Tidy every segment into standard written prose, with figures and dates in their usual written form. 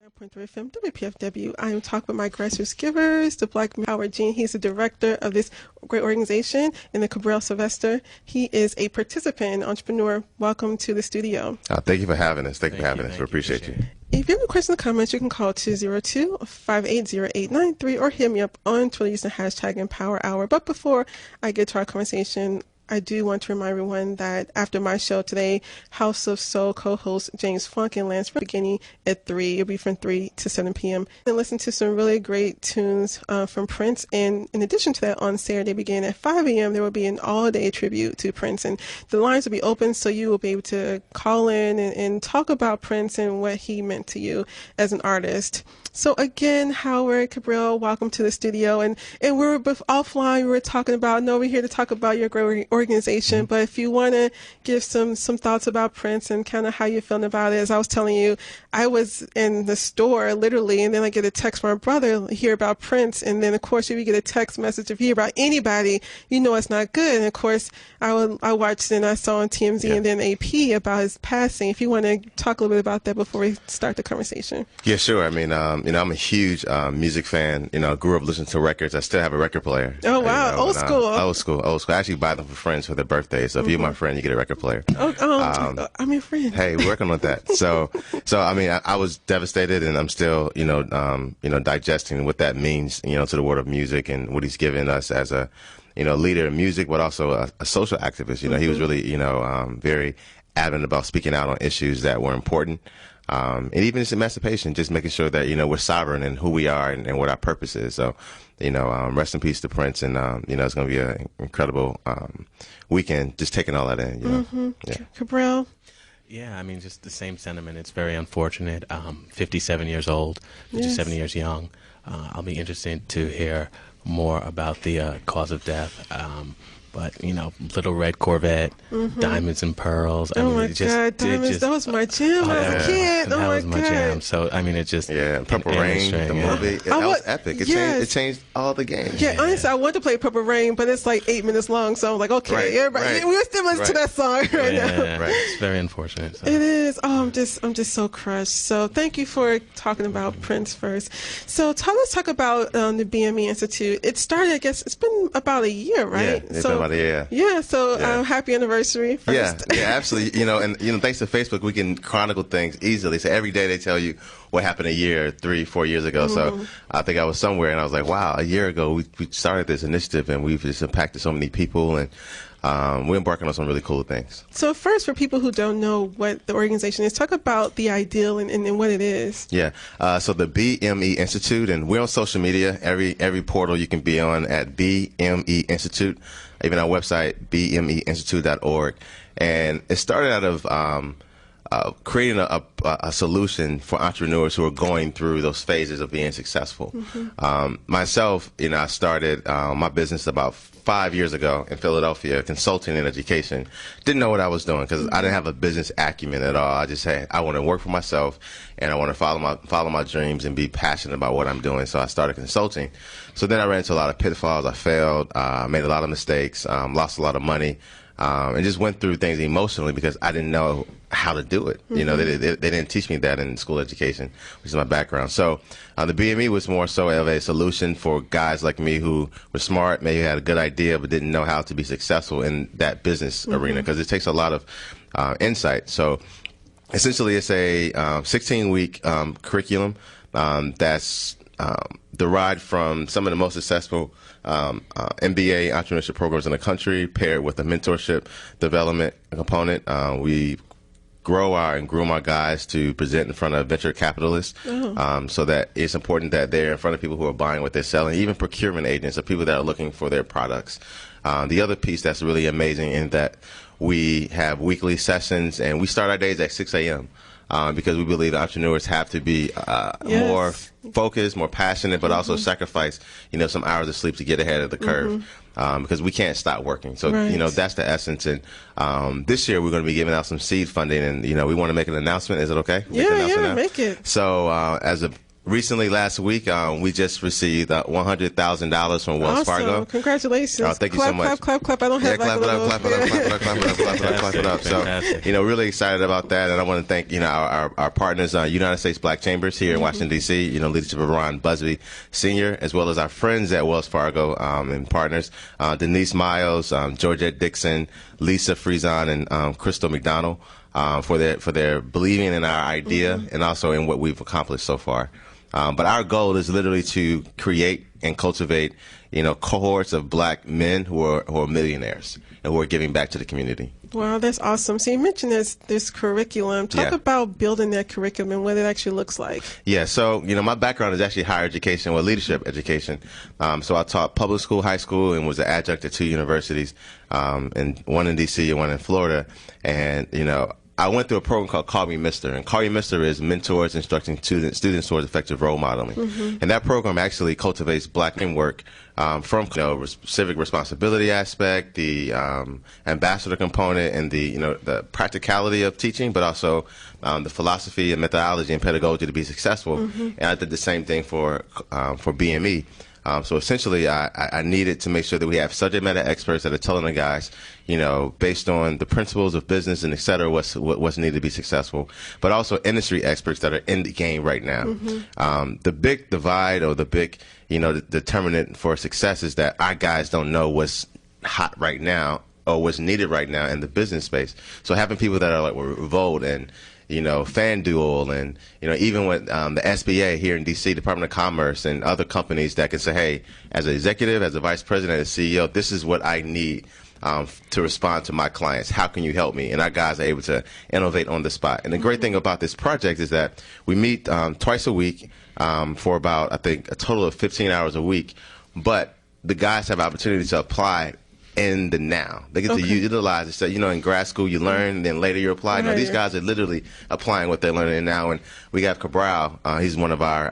9.3 FM, WPFW. I am talking with my grassroots givers, the Black Howard Jean. He's the director of this great organization, and the Cabal Sylvester. He is a participant and entrepreneur. Welcome to the studio. Thank you for having us. Thank you for having us. We appreciate you. If you have any questions or comments, you can call 202-580-8893 or hit me up on Twitter using hashtag #EmpowerHour. But before I get to our conversation, I do want to remind everyone that after my show today, House of Soul co-host James Funk and Lance beginning at 3. It'll be from 3 to 7 p.m. And listen to some really great tunes from Prince. And in addition to that, on Saturday, beginning at 5 a.m., there will be an all-day tribute to Prince. And the lines will be open, so you will be able to call in and talk about Prince and what he meant to you as an artist. So again, Howard Cabral, welcome to the studio. And we were offline, we were talking about, no, we're here to talk about your great organization, but if you want to give some thoughts about Prince and kind of how you're feeling about it. As I was telling you, I was in the store literally, and then I get a text from my brother, hear about Prince, and then of course if you get a text message if you hear about anybody, you know it's not good. And of course I watched and I saw on TMZ and then AP about his passing. If you want to talk a little bit about that before we start the conversation. Yeah, sure. I mean, I'm a huge music fan. Grew up listening to records. I still have a record player. Oh wow, old school. Old school. I actually buy them for friends for their birthdays. So if you're my friend, you get a record player. I'm your friend. Hey, we're working on that. So I mean, I was devastated, and I'm still, digesting what that means, to the world of music and what he's given us as a, leader in music, but also a social activist. He was really, very adamant about speaking out on issues that were important. And even just emancipation, just making sure that, we're sovereign in who we are and what our purpose is. So, rest in peace to Prince. And, it's going to be an incredible weekend just taking all that in, Yeah. Cabral? Yeah, I mean, just the same sentiment. It's very unfortunate. 57 years old, 57 years young. I'll be interested to hear more about the cause of death. But, Little Red Corvette, Diamonds and Pearls. I mean, God, Diamonds, that was my jam as a kid. That was my jam. So, I mean, it just... Yeah, Purple Rain, the movie. That was epic. It changed all the games. Yeah, honestly, I wanted to play Purple Rain, but it's like 8 minutes long. So I'm like, okay, everybody, we're still listening to that song right now. Right. It's very unfortunate. So. It is. Oh, I'm just so crushed. So thank you for talking about Prince first. So let's talk about the BME Institute. It started, I guess, it's been about a year, right? Yeah, it's been about a year. Yeah, so happy anniversary first. Yeah, absolutely. And thanks to Facebook, we can chronicle things easily. So every day they tell you what happened a year, 3-4 years ago. So I think I was somewhere and I was like, wow, a year ago we started this initiative and we've just impacted so many people, and we're embarking on some really cool things. So first, for people who don't know what the organization is, talk about the ideal and what it is. Yeah, so the BME Institute, and we're on social media. Every portal you can be on at BME Institute, even our website, bmeinstitute.org. And it started out of creating a solution for entrepreneurs who are going through those phases of being successful. Myself, I started my business about 5 years ago in Philadelphia, consulting and education. Didn't know what I was doing because I didn't have a business acumen at all. I just said, I want to work for myself and I want to follow my dreams and be passionate about what I'm doing. So I started consulting. So then I ran into a lot of pitfalls. I failed, made a lot of mistakes, lost a lot of money, and just went through things emotionally because I didn't know how to do it. They didn't teach me that in school education, which is my background. So the BME was more so of a solution for guys like me who were smart, maybe had a good idea, but didn't know how to be successful in that business arena, because it takes a lot of insight. So essentially it's a 16-week curriculum that's derived from some of the most successful MBA entrepreneurship programs in the country, paired with a mentorship development component. We grow and groom our guys to present in front of venture capitalists, so that it's important that they're in front of people who are buying what they're selling, even procurement agents or people that are looking for their products. The other piece that's really amazing is that we have weekly sessions, and we start our days at 6 a.m. Because we believe entrepreneurs have to be more focused, more passionate, but also sacrifice, some hours of sleep to get ahead of the curve, because we can't stop working. So, that's the essence. And this year we're going to be giving out some seed funding, and, we want to make an announcement. Is it okay? Yeah, make it. So as a recently, last week, we just received $100,000 from Wells Fargo. Congratulations. Thank you so much. Clap. I don't have clap it up. So, really excited about that. And I want to thank, our partners, United States Black Chambers here in Washington, D.C., leadership of Ron Busby Sr., as well as our friends at Wells Fargo and partners, Denise Miles, Georgette Dixon, Lisa Friesen, and Crystal McDonald, for their believing in our idea and also in what we've accomplished so far. But our goal is literally to create and cultivate, cohorts of black men who are millionaires and who are giving back to the community. Wow, that's awesome. So you mentioned this curriculum. Talk about building that curriculum and what it actually looks like. Yeah, so, my background is actually higher education, leadership education. So I taught public school, high school, and was an adjunct at 2 universities, and one in D.C. and one in Florida. And, I went through a program called Call Me Mister, and Call Me Mister is mentors instructing students towards effective role modeling. And that program actually cultivates black work from civic responsibility aspect, the ambassador component, and the practicality of teaching, but also the philosophy and methodology and pedagogy to be successful. And I did the same thing for BME. So essentially, I needed to make sure that we have subject matter experts that are telling the guys, based on the principles of business and et cetera, what's needed to be successful, but also industry experts that are in the game right now. The big divide, or the big, determinant for success, is that our guys don't know what's hot right now or what's needed right now in the business space. So having people that are like Revolt and FanDuel and, even with the SBA here in D.C., Department of Commerce, and other companies that can say, hey, as an executive, as a vice president, as a CEO, this is what I need to respond to my clients. How can you help me? And our guys are able to innovate on the spot. And the great thing about this project is that we meet twice a week for about, I think, a total of 15 hours a week. But the guys have opportunity to apply in the now. They get to utilize it. So, in grad school you learn, and then later you apply. No, these guys are literally applying what they're learning now. And we have Cabal. He's one of our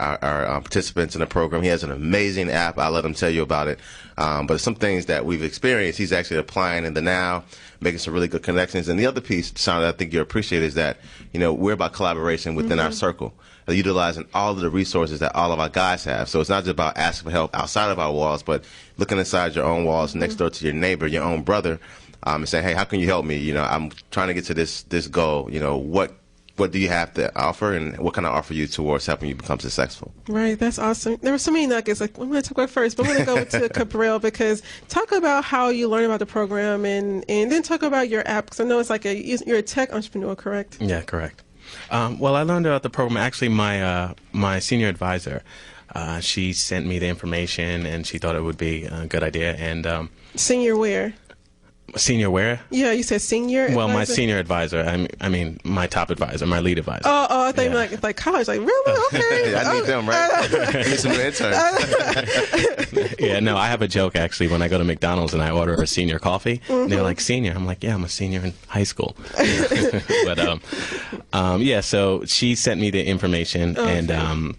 participants in the program. He has an amazing app. I'll let him tell you about it. But some things that we've experienced, he's actually applying in the now, making some really good connections. And the other piece, Sean, that I think you appreciate is that, we're about collaboration within our circle, utilizing all of the resources that all of our guys have. So it's not just about asking for help outside of our walls, but looking inside your own walls, next door to your neighbor, your own brother, and saying, hey, how can you help me? I'm trying to get to this goal. What do you have to offer, and what can I offer you towards helping you become successful? Right, that's awesome. There were so many nuggets. Like, I'm going to talk about first, but I'm going to go to Cabal, because talk about how you learn about the program, and then talk about your app, because I know it's like you're a tech entrepreneur, correct? Yeah, correct. Well, I learned about the program. Actually, my senior advisor, she sent me the information, and she thought it would be a good idea. And senior where? Senior where? Yeah, you said senior advisor? Well, my senior advisor. I mean, my top advisor, my lead advisor. Oh, I thought you meant like college. Like, really? Okay. I need them, right? Need some interns. Yeah, no, I have a joke, actually, when I go to McDonald's and I order a senior coffee. And they're like, senior? I'm like, yeah, I'm a senior in high school. But, yeah, so she sent me the information, and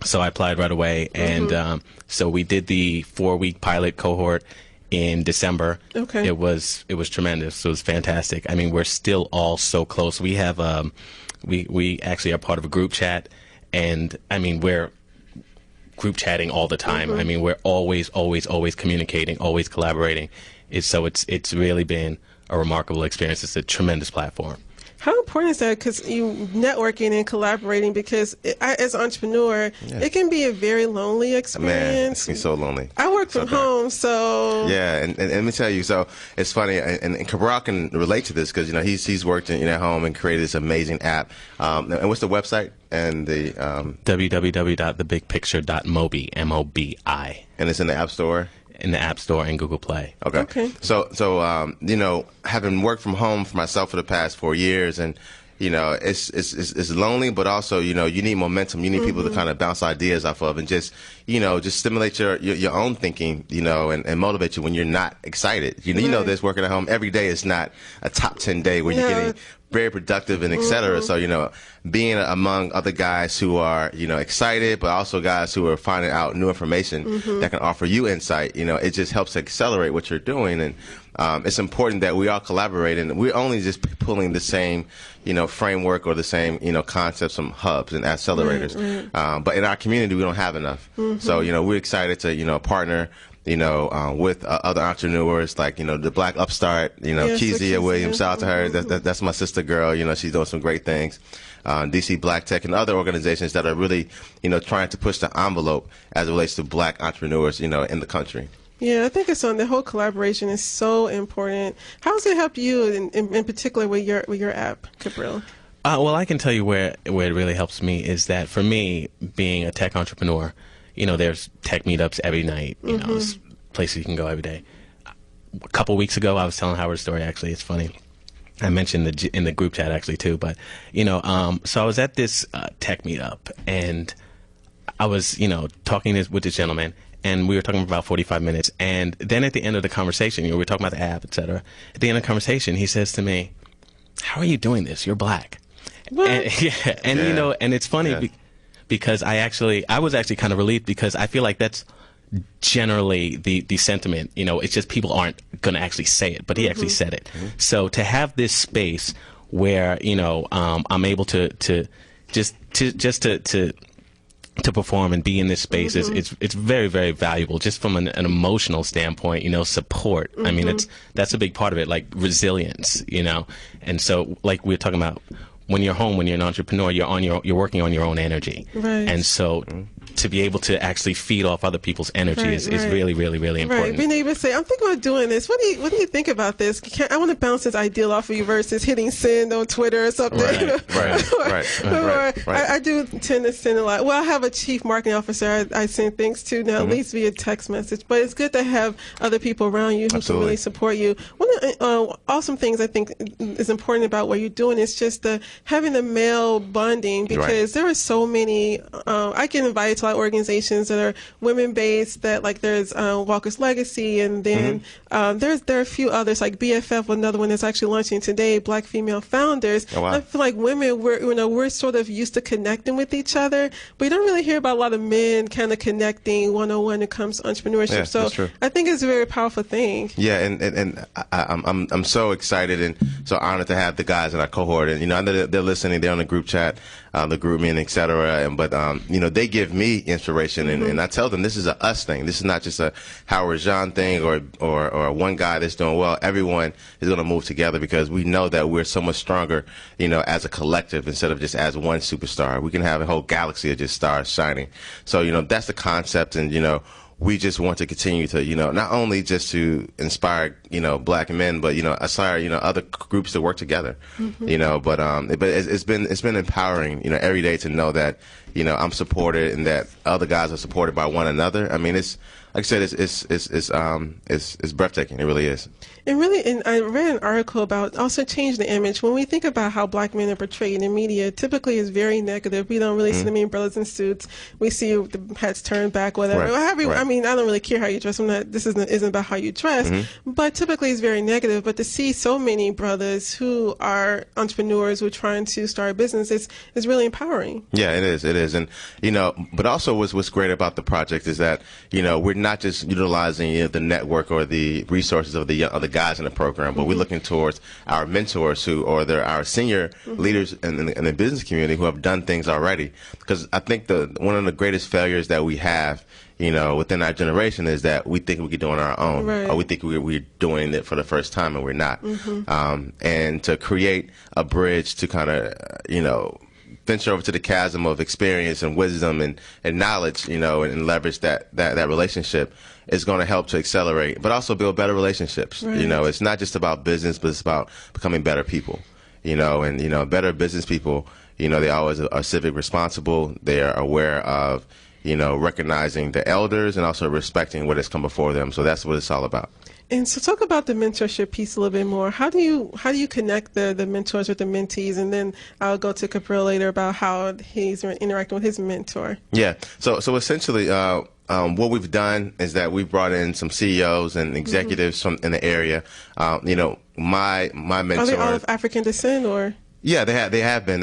so I applied right away. And so we did the 4-week pilot cohort in December. Okay. It was tremendous. It was fantastic. I mean, we're still all so close. We have we actually are part of a group chat, and I mean, we're group chatting all the time. I mean, we're always communicating, always collaborating. It's really been a remarkable experience. It's a tremendous platform. How important is that? Because you networking and collaborating, because as an entrepreneur, it can be a very lonely experience. Man, it can be so lonely. I work from home, so... Yeah, and let me tell you, so it's funny, and Cabal can relate to this, because, he's worked at home and created this amazing app. And what's the website? And the... www.thebigpicture.mobi, M-O-B-I. And it's in the App Store? In the App Store and Google Play. Okay. So having worked from home for myself for the past 4 years, and it's lonely, but also you need momentum. You need people to kind of bounce ideas off of, and just stimulate your own thinking, and motivate you when you're not excited. You know this, working at home every day is not a top 10 day where you're getting very productive and et cetera. So, being among other guys who are, excited, but also guys who are finding out new information that can offer you insight, it just helps accelerate what you're doing. And it's important that we all collaborate, and we're only just pulling the same, framework or the same, concepts from hubs and accelerators. But in our community, we don't have enough. So, we're excited to, partner with other entrepreneurs like, the Black Upstart, Kezia Williams, shout out to her. That's my sister girl. She's doing some great things. DC Black Tech and other organizations that are really, trying to push the envelope as it relates to Black entrepreneurs, in the country. Yeah, I think it's on the whole collaboration is so important. How has it helped you in particular with your app, Cabal? Well, I can tell you where it really helps me is that for me, being a tech entrepreneur, there's tech meetups every night. There's places you can go every day. A couple weeks ago, I was telling Howard a story. Actually, it's funny. I mentioned in the group chat actually too. But so I was at this tech meetup, and I was talking with this gentleman, and we were talking for about 45 minutes. And then at the end of the conversation, we were talking about the app, etc. At the end of the conversation, he says to me, "How are you doing this? You're Black." What? And and it's funny. Because I was actually kind of relieved, because I feel like that's generally the sentiment. It's just people aren't going to actually say it, but he actually said it. So to have this space where I'm able to perform and be in this space it's very, very valuable, just from an emotional standpoint. Support. I mean, that's a big part of it, like resilience. And so, like we were talking about, when you're home, when you're an entrepreneur, you're working on your own energy, right? And so, to be able to actually feed off other people's energy is really, really, really important. Right. Being able to say, "I'm thinking about doing this. What do you think about this? I want to bounce this ideal off of you," versus hitting send on Twitter or something. Right. I do tend to send a lot. Well, I have a chief marketing officer I send things to now, at least via text message. But it's good to have other people around you who can really support you. One of the awesome things I think is important about what you're doing is just having the male bonding, because there are so many. I get invited to a lot of organizations that are women-based. That like there's Walker's Legacy, and then there are a few others like BFF, another one that's actually launching today. Black female founders. Oh, wow. I feel like women, we're sort of used to connecting with each other, but you don't really hear about a lot of men kind of connecting one-on-one when it comes to entrepreneurship. Yeah, so that's true. I think it's a very powerful thing. Yeah, and I'm so excited and so honored to have the guys in our cohort, and I know they're listening. They're on the group chat, the group meeting, etc. But they give me inspiration, and I tell them this is a us thing. This is not just a Howard Jean thing or one guy that's doing well. Everyone is going to move together, because we know that we're so much stronger, as a collective instead of just as one superstar. We can have a whole galaxy of just stars shining. So that's the concept, and we just want to continue to, not only just to inspire, Black men, but inspire, other groups to work together, But it's been empowering, every day to know that, I'm supported and that other guys are supported by one another. I mean, it's like I said, it's breathtaking. It really is. And really, and I read an article about also change the image. When we think about how Black men are portrayed in media, typically is very negative. We don't really see them in brothers in suits. We see the hats turned back, whatever. Right. I mean, I don't really care how you dress. This isn't about how you dress, but typically it's very negative. But to see so many brothers who are entrepreneurs who are trying to start a business is really empowering. Yeah, it is, and but also what's great about the project is that we're not just utilizing the network or the resources of the guys in the program, but we're looking towards our mentors or our senior leaders in the business community who have done things already. Because I think one of the greatest failures that we have, within our generation is that we think we can do it on our own, or we think we're doing it for the first time, and we're not. And to create a bridge to kind of, venture over to the chasm of experience and wisdom and knowledge, and leverage that relationship is going to help to accelerate, but also build better relationships. Right. It's not just about business, but it's about becoming better people, and, better business people, they always are civic responsible. They are aware of, recognizing the elders and also respecting what has come before them. So that's what it's all about. And so talk about the mentorship piece a little bit more. How do you connect the mentors with the mentees? And then I'll go to Cabal later about how he's interacting with his mentor. Yeah. So essentially, what we've done is that we've brought in some CEOs and executives from in the area. My mentor. Are they all of African descent or? Yeah, they have been.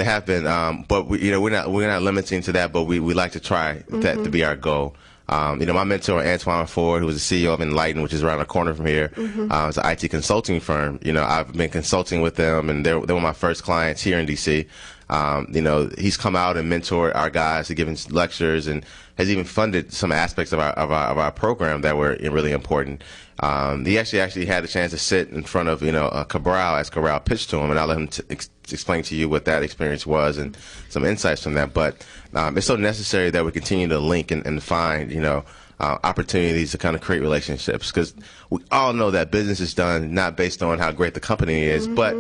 But we're not limiting to that. But we like to try that to be our goal. My mentor Antoine Ford, who was the CEO of Enlighten, which is around the corner from here, it's an IT consulting firm. I've been consulting with them, and they were my first clients here in DC. He's come out and mentored our guys, to given lectures, and has even funded some aspects of our program that were really important. He actually had a chance to sit in front of Cabral as Cabral pitched to him, and I'll let him explain to you what that experience was and some insights from that. But it's so necessary that we continue to link and find opportunities to kind of create relationships, because we all know that business is done not based on how great the company is, but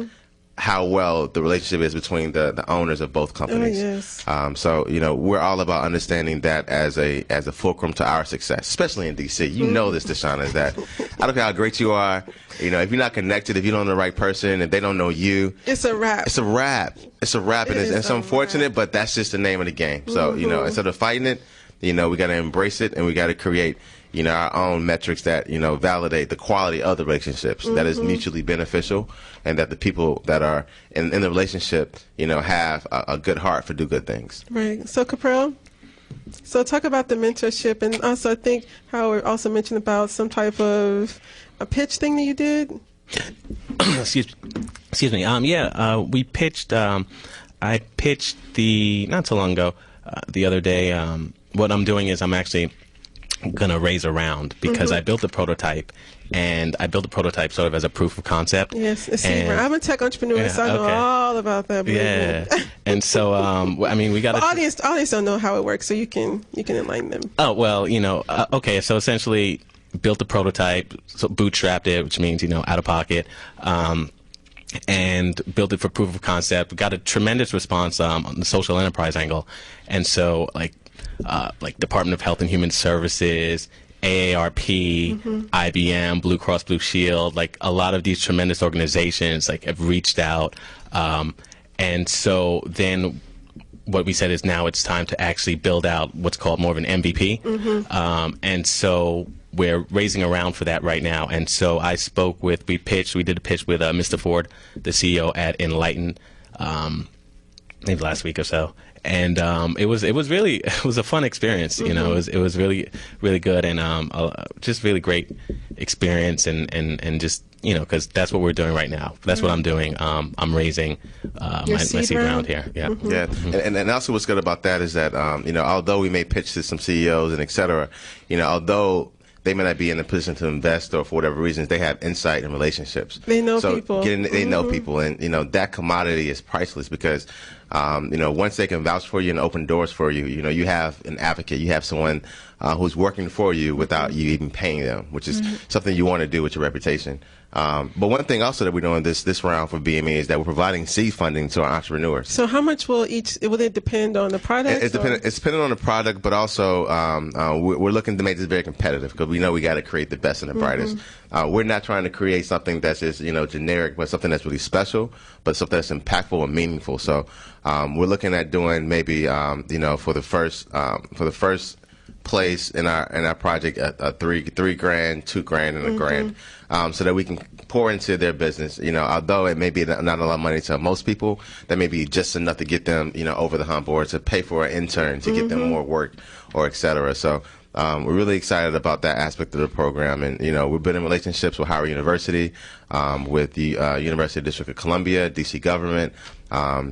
how well the relationship is between the owners of both companies. Oh, yes. We're all about understanding that as a fulcrum to our success, especially in DC. You know this, Deshuna, is that I don't care how great you are, if you're not connected, if you don't know the right person, if they don't know you, it's a wrap. It's a wrap. And it's unfortunate, but that's just the name of the game. So, instead of fighting it, we got to embrace it, and we got to create our own metrics that, validate the quality of the relationships, that is mutually beneficial, and that the people that are in the relationship, have a good heart for do good things. Right. So, Cabral, talk about the mentorship, and also I think Howard also mentioned about some type of a pitch thing that you did. Excuse me. We pitched. I pitched not so long ago, the other day. What I'm doing is I'm actually going to raise a round, because I built a prototype, and I built a prototype sort of as a proof of concept. Yes, I'm a tech entrepreneur, so I know all about that. Yeah, and so we got audience don't know how it works, so you can enlighten them. Oh well, okay. So essentially, built a prototype, so bootstrapped it, which means out of pocket. And built it for proof of concept. We got a tremendous response on the social enterprise angle, and so like Department of Health and Human Services, AARP, IBM, Blue Cross Blue Shield, like a lot of these tremendous organizations have reached out, and so then what we said is now it's time to actually build out what's called more of an MVP, and so we're raising a round for that right now. And so I we did a pitch with Mr. Ford, the CEO at Enlighten, maybe last week or so. And it was a fun experience. It was really, really good, and just really great experience, and just because that's what we're doing right now. That's what I'm doing. I'm raising my seed round here. Yeah. Yeah. And also what's good about that is that although we may pitch to some CEOs and et cetera, although they may not be in a position to invest, or for whatever reasons, they have insight and relationships. They know people. They know people, and that commodity is priceless, because once they can vouch for you and open doors for you, you have an advocate, you have someone who's working for you without you even paying them, which is something you want to do with your reputation. But one thing also that we're doing this round for BME is that we're providing seed funding to our entrepreneurs. So how much will it depend on the product? It's dependent on the product, but also we're looking to make this very competitive, because we know we got to create the best and the brightest. We're not trying to create something that's just generic, but something that's really special, but something that's impactful and meaningful. So we're looking at doing maybe for the first place in our project $3,000, $2,000, and $1,000, so that we can pour into their business. Although it may be not a lot of money to most people, that may be just enough to get them over the hump, or to pay for an intern to get them more work, or et cetera. So we're really excited about that aspect of the program, and we've been in relationships with Howard University, with the University of District of Columbia, DC government.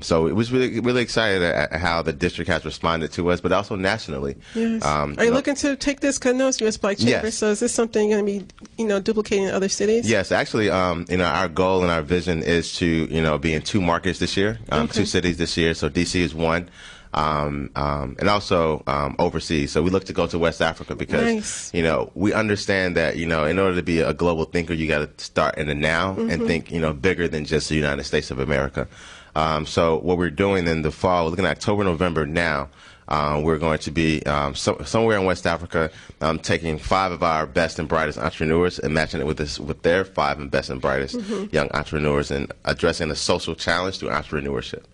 So it was really excited at how the district has responded to us, but also nationally. Yes. Are you looking to take this? Because I know it's U.S. Black Chamber. Yes. So is this something you're going to be, duplicating in other cities? Yes, actually, our goal and our vision is to, be in 2 markets this year, 2 cities this year. So DC is one. And also overseas. So we look to go to West Africa, because we understand that in order to be a global thinker, you got to start in the now and think bigger than just the United States of America. So what we're doing in the fall, we're looking at October, November now. We're going to be somewhere in West Africa, taking 5 of our best and brightest entrepreneurs and matching it with their 5 best and brightest young entrepreneurs, and addressing the social challenge through entrepreneurship.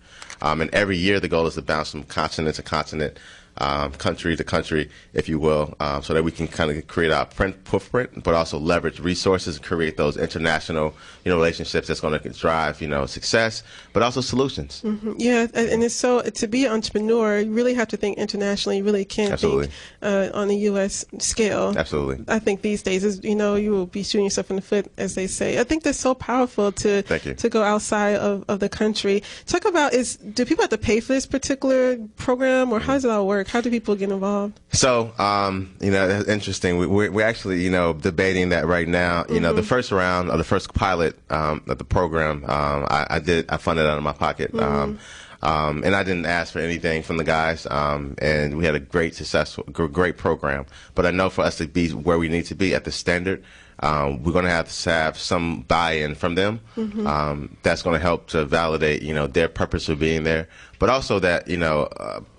And every year the goal is to bounce from continent to continent, country to country, if you will, so that we can kind of create our footprint, but also leverage resources and create those international, relationships that's going to drive, success, but also solutions. Yeah, and it's so, to be an entrepreneur, you really have to think internationally. You really can't Absolutely. think on a U.S. scale. Absolutely. I think these days, you will be shooting yourself in the foot, as they say. I think that's so powerful to go outside of the country. Talk about, do people have to pay for this particular program, or how does it all work? How do people get involved? So, that's interesting. We're actually, debating that right now. The first round, or the first pilot of the program, I funded out of my pocket. And I didn't ask for anything from the guys. And we had a great program. But I know for us to be where we need to be at the standard, we're going to have some buy-in from them. That's going to help to validate, their purpose for being there, but also that,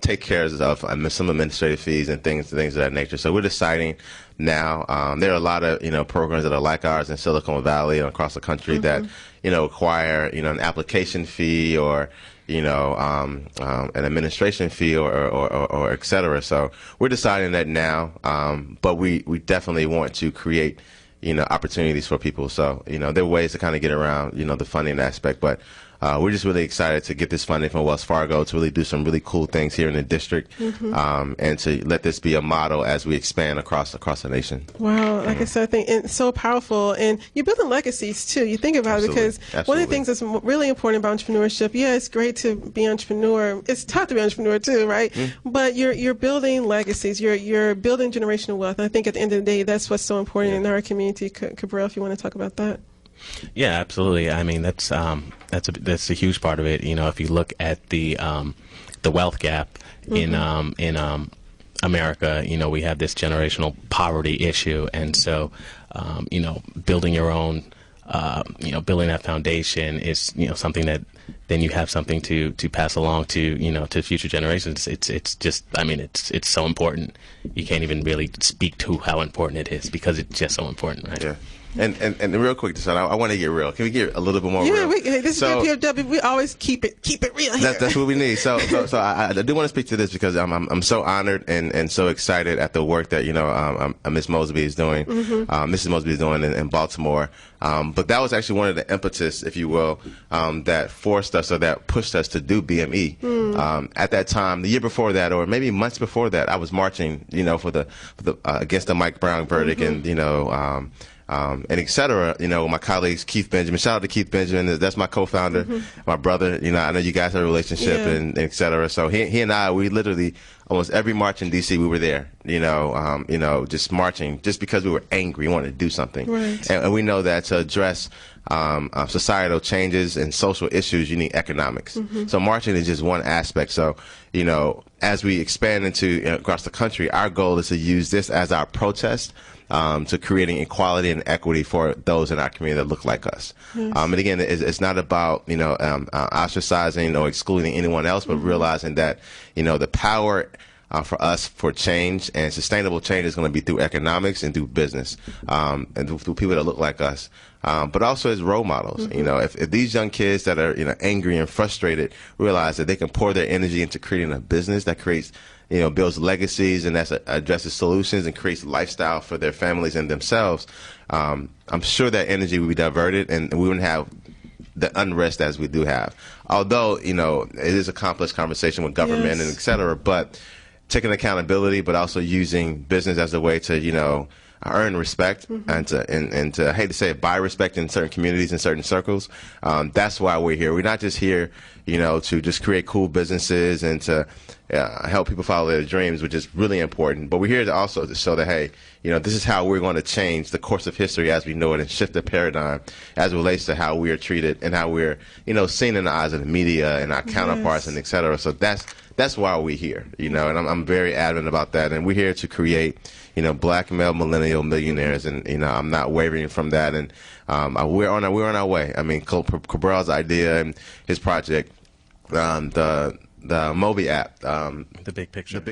take care of some administrative fees and things of that nature. So we're deciding now. There are a lot of, programs that are like ours in Silicon Valley and across the country that, require, an application fee or, an administration fee or et cetera. So we're deciding that now, but we definitely want to create opportunities for people. So, there are ways to kind of get around, the funding aspect, but we're just really excited to get this funding from Wells Fargo to really do some really cool things here in the district, and to let this be a model as we expand across the nation. Wow, like I said, I think it's so powerful, and you're building legacies too. You think about it, because one of the things that's really important about entrepreneurship, it's great to be an entrepreneur. It's tough to be an entrepreneur too, right? But you're building legacies. You're building generational wealth. And I think at the end of the day, that's what's so important in our community. Cabal, if you want to talk about that. Yeah, absolutely. I mean, that's a huge part of it. If you look at the wealth gap in America, we have this generational poverty issue, and so building your own, building that foundation is something that then you have something to pass along to to future generations. It's just, I mean, it's so important. You can't even really speak to how important it is, because it's just so important, right? Yeah. And real quick, Deshuna, I want to get real. Can we get a little bit more real? Yeah, this is WPFW. We always keep it real here. That's what we need. So I do want to speak to this because I'm so honored and so excited at the work that Miss Mosby is doing, Mrs. Mosby is doing in Baltimore. But that was actually one of the impetus, if you will, that forced us, or that pushed us to do BME. At that time, the year before that, or maybe months before that, I was marching, for the against the Mike Brown verdict, and et cetera, my colleagues, Keith Benjamin, shout out to Keith Benjamin, that's my co-founder, my brother, I know you guys have a relationship, and et cetera. So he and I, we literally, almost every march in D.C., we were there, just marching, just because we were angry, we wanted to do something. Right. And we know that to address societal changes and social issues, you need economics. So marching is just one aspect. So, as we expand into across the country, our goal is to use this as our protest to creating equality and equity for those in our community that look like us. Yes. And again, it's not about ostracizing or excluding anyone else, but realizing that the power for us for change and sustainable change is going to be through economics and through business, and through people that look like us. But also as role models. If these young kids that are angry and frustrated realize that they can pour their energy into creating a business that creates, builds legacies, and that addresses solutions and creates lifestyle for their families and themselves, I'm sure that energy would be diverted, and we wouldn't have the unrest as we do have. Although it is a complex conversation with government and et cetera, but taking accountability, but also using business as a way to earn respect, and to, I hate to say it, buy respect in certain communities and certain circles. That's why we're here. We're not just here, to just create cool businesses and to help people follow their dreams, which is really important. But we're here to also to show that, hey, this is how we're going to change the course of history as we know it, and shift the paradigm as it relates to how we are treated and how we're, seen in the eyes of the media and our counterparts and et cetera. So that's why we're here, and I'm very adamant about that. And we're here to create, black male millennial millionaires, and I'm not wavering from that. And we're on our way. I mean, Cabal's idea and his project, the Moby app, the big picture.